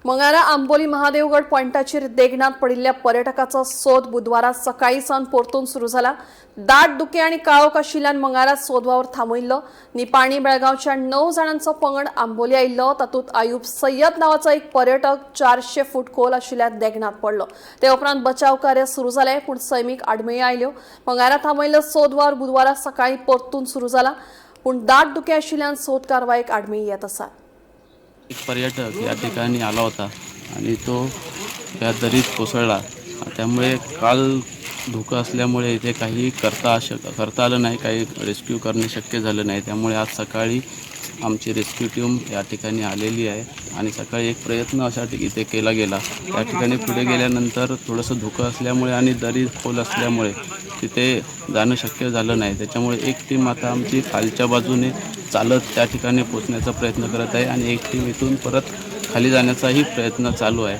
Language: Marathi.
मंगळारा आंबोली महादेवगड पॉइंटाचेर देगणात पडिल्ल्या पर्यटकाचो सोद बुधवारा सकाळी सावन परतून सुरू झाला। दाट धुके आणि काळोख आशिल्ल्यान मंगळारा सोद वावर थांबयल्लो। निपाणी बेळगांवच्या 9 जाणांचो पंगड आंबोली आयिल्लो। तातूंत आयूब सय्यद नावाचो एक पर्यटक 400 फूट खोल आशिल्ल्या देगणात पडलो। ते उपरांत बचाव कार्य सुरू जालें, पूण सैमीक आडमेळी आयल्यो। मंगळारा थांबयल्लो सोद वावर बुधवारा सकाळी परतून सुरू जाला, पूण दाट धुके आशिल्ल्यान सोद कारवायेक आडमेळी येत आसा। एक पर्यटक या ठिकाणी आला होता आणि तो या दरीत कोसळला। त्यामुळे काल धोका असल्यामुळे इथे काही करता आलं नाही, काही रेस्क्यू करणे शक्य झालं नाही। त्यामुळे आज सकाळी आमची रेस्क्यू टीम या ठिकाणी आलेली आहे आणि सकाळी एक प्रयत्न अशा इथे केला गेला। त्या ठिकाणी पुढे गेल्यानंतर थोडंसं धोका असल्यामुळे आणि दरी खोल असल्यामुळे तिथे जाणं शक्य झालं नाही। त्याच्यामुळे एक टीम आता आमची खालच्या बाजूने चालत त्या ठिकाणी पोहोचण्याचा प्रयत्न करत आहे आणि एक टीम इथून परत खाली जाण्याचाही प्रयत्न चालू आहे।